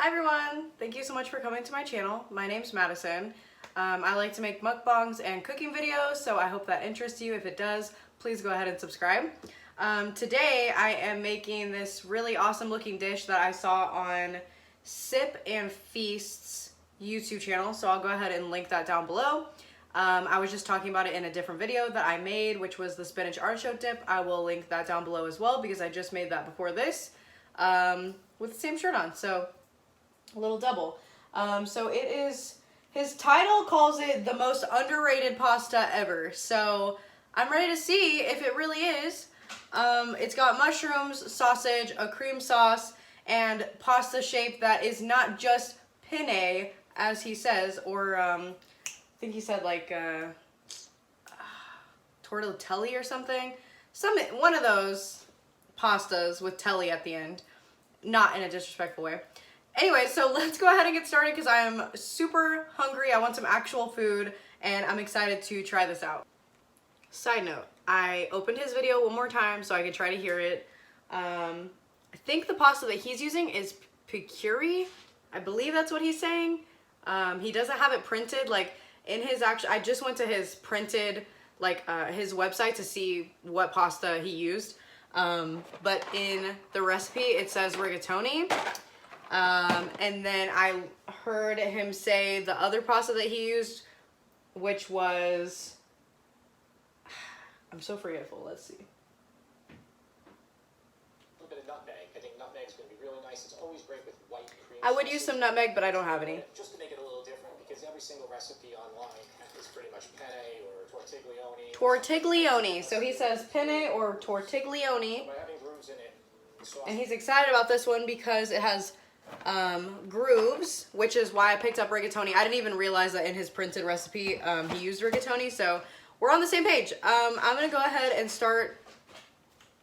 Hi everyone! Thank you so much for coming to my channel. My name's Madison. I like to make mukbangs and cooking videos, so I hope that interests you. If it does, please go ahead and subscribe. Today I am making this really awesome looking dish that I saw on Sip and Feast's YouTube channel, so I'll go ahead and link that down below. I was just talking about it in a different video that I made, which was the spinach artichoke dip. I will link that down below as well because I just made that before this with the same shirt on, so a little double. So it is, his title calls it the most underrated pasta ever, so I'm ready to see if it really is. It's got mushrooms, sausage, a cream sauce, and pasta shape that is not just penne, as he says, or I think he said like tortellini or something. One of those pastas with telly at the end. Not in a disrespectful way. Anyway, so let's go ahead and get started because I am super hungry. I want some actual food and I'm excited to try this out. Side note, I opened his video one more time so I could try to hear it. I think the pasta that he's using is Picuri. I believe that's what he's saying. He doesn't have it printed like in his actual, I just went to his printed, like his website to see what pasta he used. But in the recipe it says rigatoni. And then I heard him say the other pasta that he used, which was, I'm so forgetful, let's see. A little bit of nutmeg. I think nutmeg's going to be really nice. It's always great with white cream. I would use some nutmeg, but I don't have any. Just to make it a little different, because every single recipe online is pretty much penne or tortiglione. Tortiglione. So he says penne or tortiglione. By having grooves in it, and he's excited about this one because it has grooves, which is why I picked up rigatoni. I didn't even realize that in his printed recipe he used rigatoni, so we're on the same page. I'm gonna go ahead and start.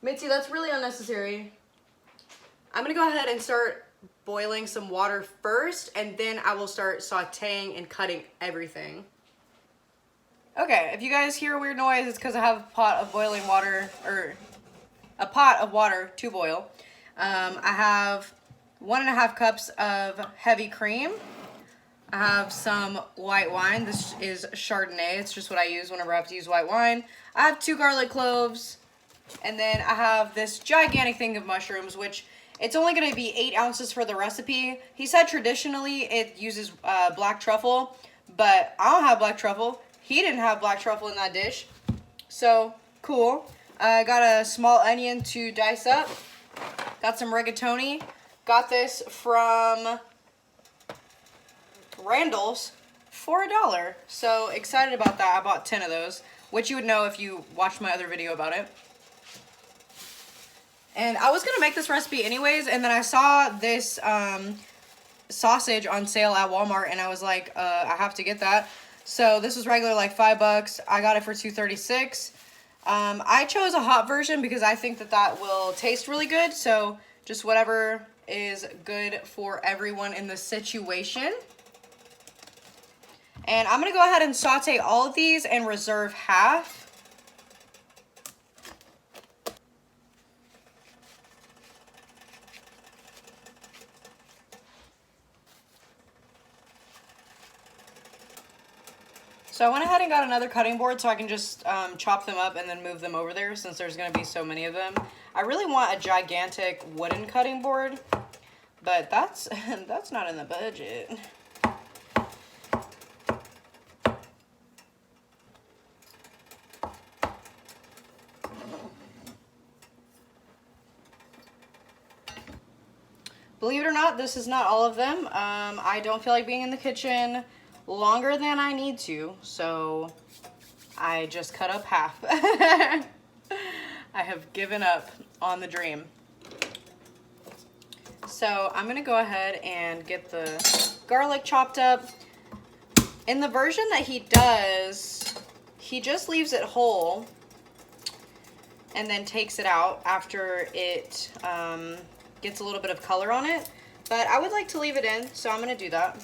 Mitzi, that's really unnecessary. I'm gonna go ahead and start boiling some water first, and then I will start sauteing and cutting everything. Okay, if you guys hear a weird noise, it's because I have a pot of boiling water, or a pot of water to boil. I have 1.5 cups of heavy cream. I have some white wine. This is Chardonnay. It's just what I use whenever I have to use white wine. I have 2 garlic cloves. And then I have this gigantic thing of mushrooms, which it's only going to be 8 ounces for the recipe. He said traditionally it uses black truffle, but I don't have black truffle. He didn't have black truffle in that dish. So, cool. I got a small onion to dice up. Got some rigatoni. Got this from Randall's for $1. So excited about that. I bought 10 of those, which you would know if you watched my other video about it. And I was going to make this recipe anyways, and then I saw this sausage on sale at Walmart, and I was like, I have to get that. So this was regular like $5. I got it for $2.36. I chose a hot version because I think that will taste really good. So just whatever is good for everyone in the situation. And I'm going to go ahead and saute all of these and reserve half. So I went ahead and got another cutting board so I can just chop them up and then move them over there since there's going to be so many of them. I really want a gigantic wooden cutting board, but that's not in the budget. Believe it or not, this is not all of them. I don't feel like being in the kitchen longer than I need to, so I just cut up half. I have given up on the dream. So I'm gonna go ahead and get the garlic chopped up. In the version that he does, he just leaves it whole and then takes it out after it gets a little bit of color on it. But I would like to leave it in, so I'm gonna do that.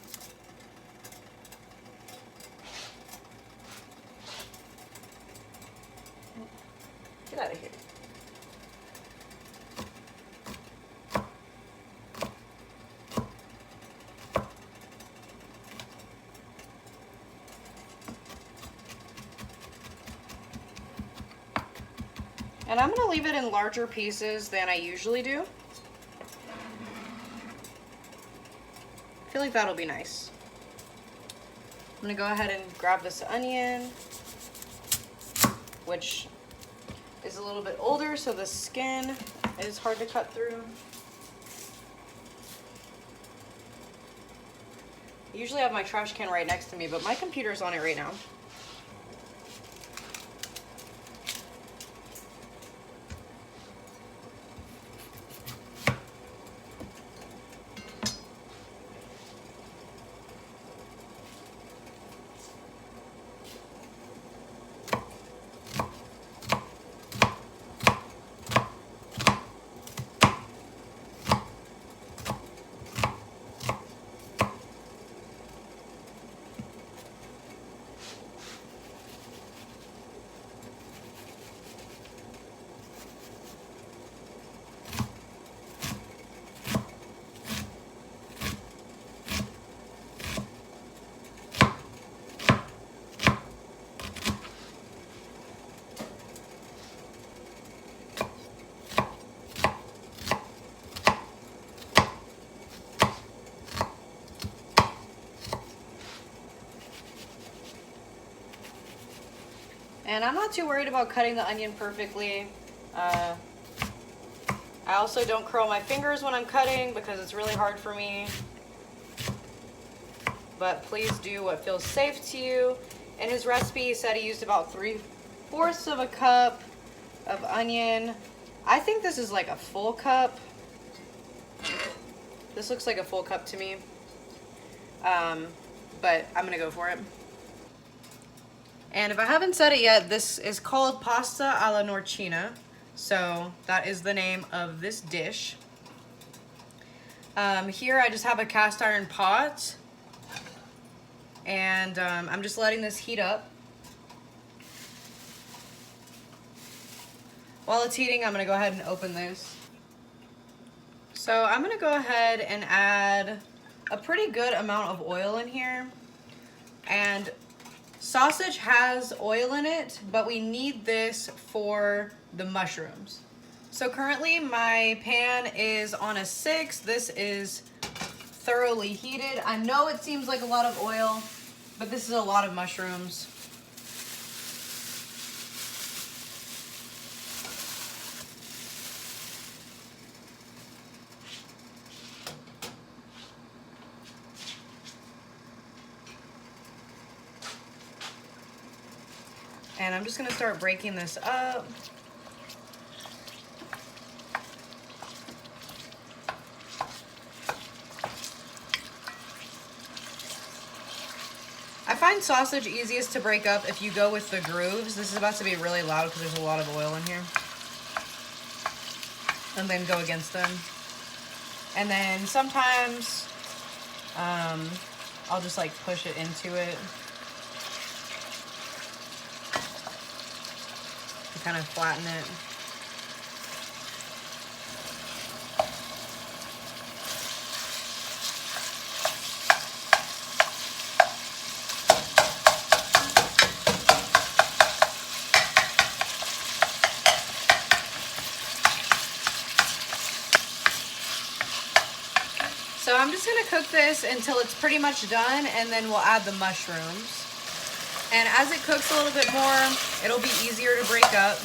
Get out of here. And I'm gonna leave it in larger pieces than I usually do. I feel like that'll be nice. I'm gonna go ahead and grab this onion, which is a little bit older, so the skin is hard to cut through. I usually have my trash can right next to me, but my computer's on it right now. And I'm not too worried about cutting the onion perfectly. I also don't curl my fingers when I'm cutting because it's really hard for me. But please do what feels safe to you. In his recipe, he said he used about 3/4 of a cup of onion. I think this is like a full cup. This looks like a full cup to me. But I'm gonna go for it. And if I haven't said it yet, this is called pasta alla norcina. So that is the name of this dish. Here I just have a cast iron pot. And I'm just letting this heat up. While it's heating, I'm gonna go ahead and open this. So I'm gonna go ahead and add a pretty good amount of oil in here. And sausage has oil in it, but we need this for the mushrooms. So currently my pan is on a 6. This is thoroughly heated. I know it seems like a lot of oil, but this is a lot of mushrooms. And I'm just gonna start breaking this up. I find sausage easiest to break up if you go with the grooves. This is about to be really loud because there's a lot of oil in here. And then go against them. And then sometimes I'll just like push it into it. To kind of flatten it. So I'm just gonna cook this until it's pretty much done, and then we'll add the mushrooms. And as it cooks a little bit more, it'll be easier to break up.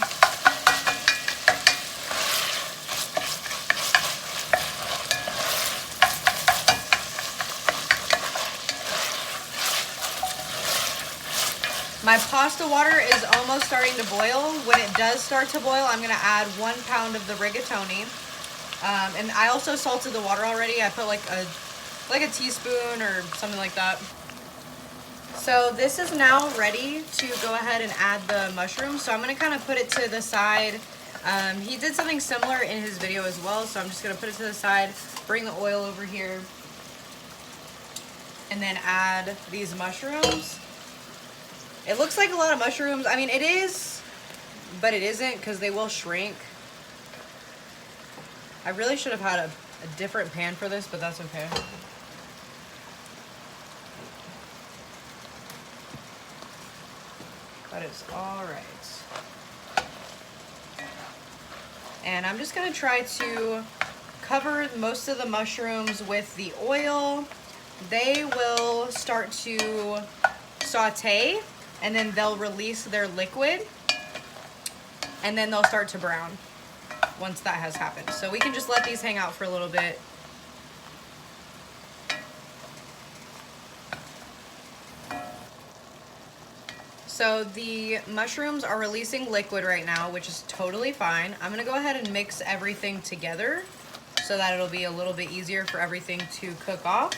My pasta water is almost starting to boil. When it does start to boil, I'm gonna add 1 pound of the rigatoni. And I also salted the water already. I put like a teaspoon or something like that. So this is now ready to go ahead and add the mushrooms. So I'm gonna kind of put it to the side. He did something similar in his video as well. So I'm just gonna put it to the side, bring the oil over here, and then add these mushrooms. It looks like a lot of mushrooms. I mean, it is, but it isn't because they will shrink. I really should have had a different pan for this, but that's okay. But it's all right. And I'm just gonna try to cover most of the mushrooms with the oil. They will start to saute and then they'll release their liquid and then they'll start to brown once that has happened. So we can just let these hang out for a little bit. So the mushrooms are releasing liquid right now, which is totally fine. I'm gonna go ahead and mix everything together so that it'll be a little bit easier for everything to cook off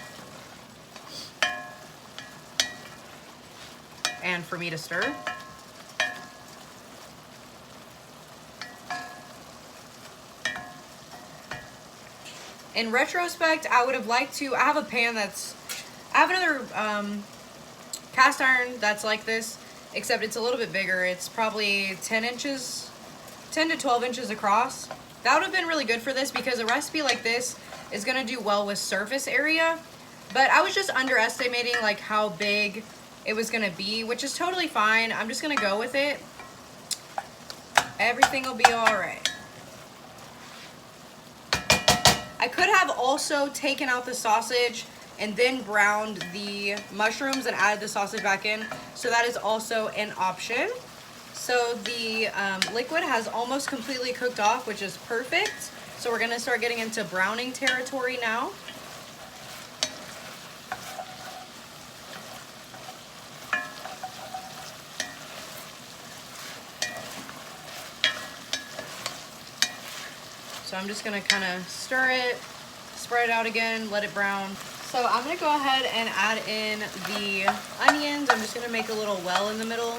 and for me to stir. In retrospect, I would have liked to, I have a pan that's, I have another cast iron that's like this, except it's a little bit bigger. It's probably 10 to 12 inches across. That would have been really good for this because a recipe like this is gonna do well with surface area. But I was just underestimating like how big it was gonna be, which is totally fine. I'm just gonna go with it. Everything will be all right. I could have also taken out the sausage and then browned the mushrooms and added the sausage back in. So that is also an option. So the liquid has almost completely cooked off, which is perfect. So we're gonna start getting into browning territory now. So I'm just gonna kind of stir it, spread it out again, let it brown. So I'm gonna go ahead and add in the onions. I'm just gonna make a little well in the middle.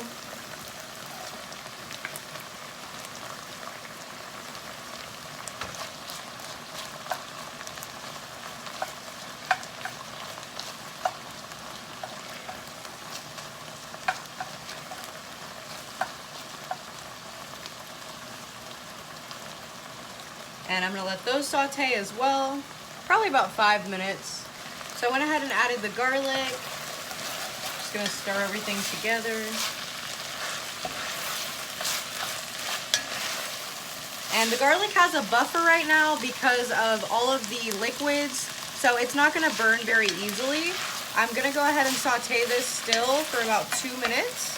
And I'm gonna let those saute as well, probably about 5 minutes. So I went ahead and added the garlic. Just gonna stir everything together. And the garlic has a buffer right now because of all of the liquids, so it's not gonna burn very easily. I'm gonna go ahead and saute this still for about 2 minutes.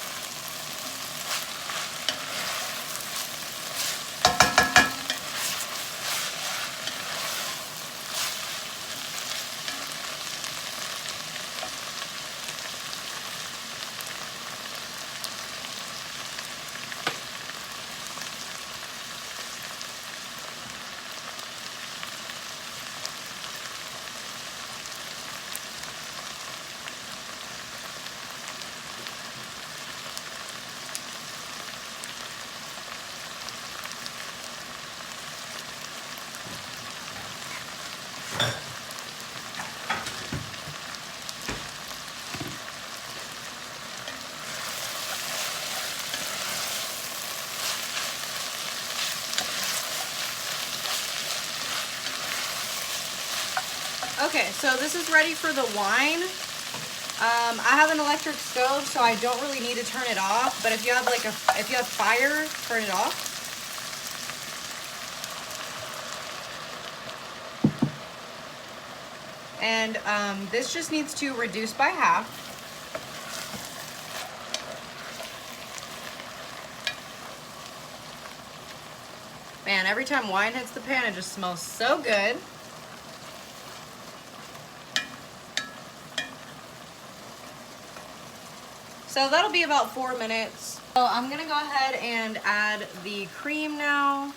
Okay, so this is ready for the wine. I have an electric stove, so I don't really need to turn it off. But if you have if you have fire, turn it off. And this just needs to reduce by half. Man, every time wine hits the pan, it just smells so good. So that'll be about 4 minutes. So I'm gonna go ahead and add the cream now.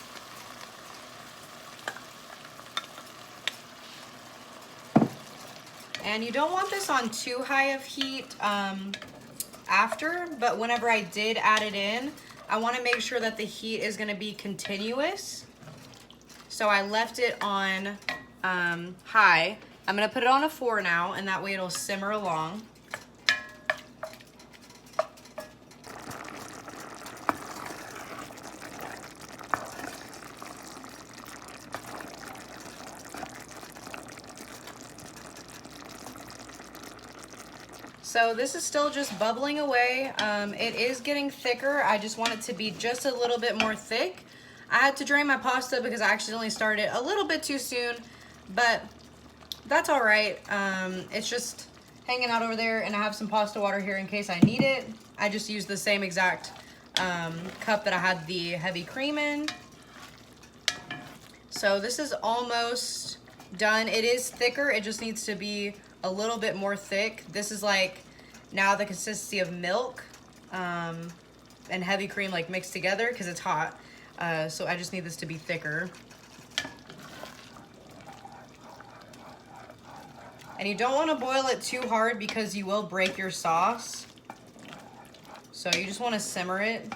And you don't want this on too high of heat after, but whenever I did add it in, I want to make sure that the heat is going to be continuous. So I left it on high. I'm going to put it on a 4 now, and that way it'll simmer along. So this is still just bubbling away. It is getting thicker. I just want it to be just a little bit more thick. I had to drain my pasta because I accidentally started a little bit too soon, but that's all right. It's just hanging out over there, and I have some pasta water here in case I need it. I just used the same exact cup that I had the heavy cream in. So this is almost done. It is thicker. It just needs to be a little bit more thick. This is like now the consistency of milk and heavy cream like mixed together because it's hot. So I just need this to be thicker. And you don't want to boil it too hard because you will break your sauce. So you just want to simmer it.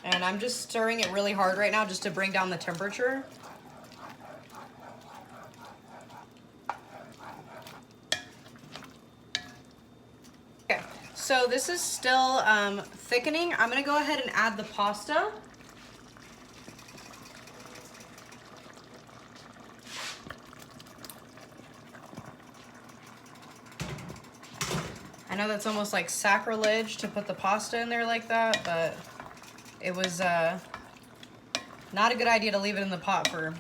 And I'm just stirring it really hard right now just to bring down the temperature. Okay, so this is still thickening. I'm gonna go ahead and add the pasta. I know that's almost like sacrilege to put the pasta in there like that, but it was not a good idea to leave it in the pot for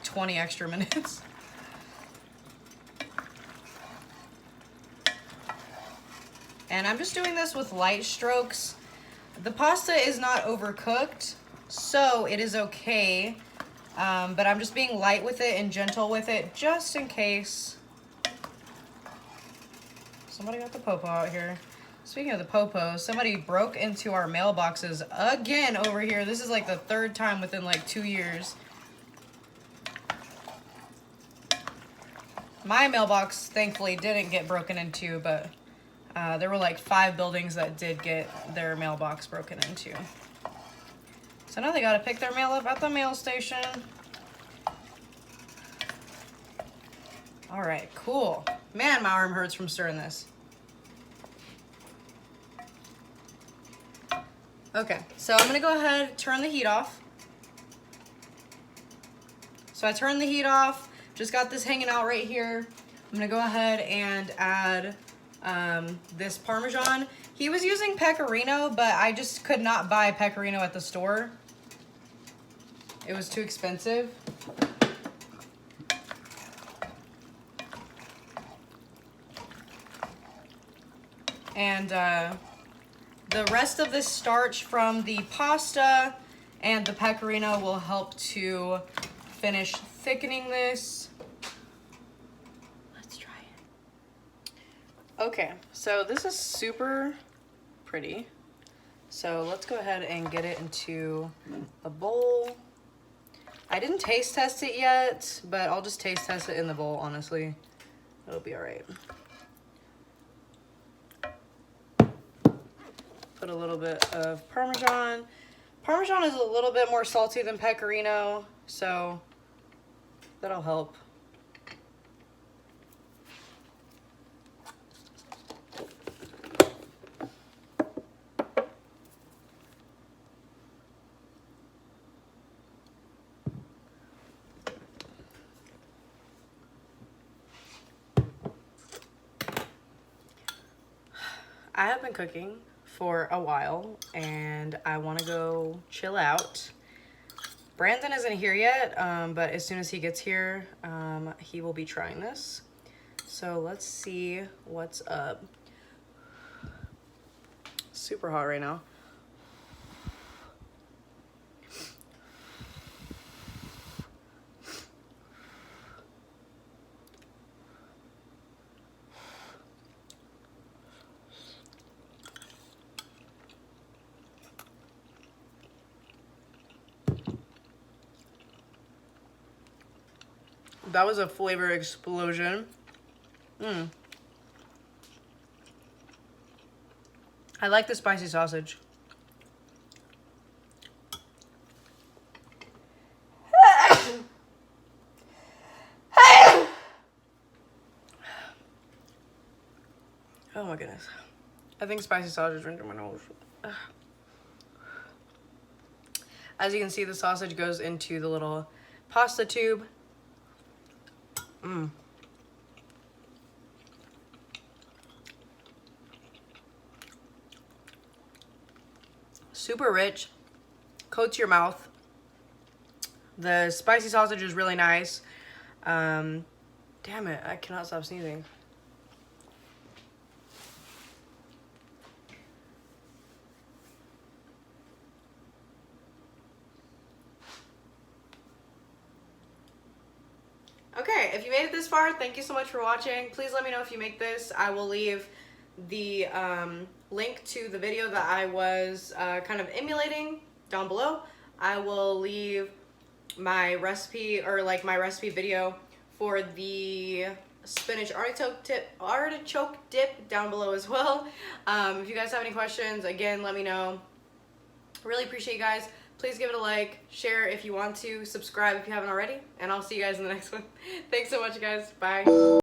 20 extra minutes. And I'm just doing this with light strokes. The pasta is not overcooked, so it is okay. But I'm just being light with it and gentle with it just in case. Somebody got the popo out here. Speaking of the popo, somebody broke into our mailboxes again over here. This is like the third time within like 2 years. My mailbox thankfully didn't get broken into, but there were like 5 buildings that did get their mailbox broken into. So now they gotta pick their mail up at the mail station. All right, cool. Man, my arm hurts from stirring this. Okay, so I'm gonna go ahead and turn the heat off. So I turned the heat off, just got this hanging out right here. I'm gonna go ahead and add this Parmesan. He was using Pecorino, but I just could not buy Pecorino at the store. It was too expensive. And the rest of this starch from the pasta and the Pecorino will help to finish thickening this. Let's try it. Okay, so this is super pretty. So let's go ahead and get it into a bowl. I didn't taste test it yet, but I'll just taste test it in the bowl, honestly. It'll be all right. Put a little bit of Parmesan. Parmesan is a little bit more salty than Pecorino, so that'll help. I have been cooking for a while and I want to go chill out. Brandon isn't here yet, but as soon as he gets here, he will be trying this. So let's see what's up. Super hot right now. That was a flavor explosion. I like the spicy sausage. Oh my goodness. I think spicy sausage went through my nose. As you can see, the sausage goes into the little pasta tube. Super rich, coats your mouth. The spicy sausage is really nice. Damn it, I cannot stop sneezing. Okay, if you made it this far, thank you so much for watching. Please let me know if you make this. I will leave the link to the video that I was kind of emulating down below. I will leave my recipe, or like my recipe video for the spinach artichoke dip down below as well. If you guys have any questions, again, let me know. Really appreciate you guys. Please give it a like, share if you want to, subscribe if you haven't already, and I'll see you guys in the next one. Thanks so much, guys. Bye.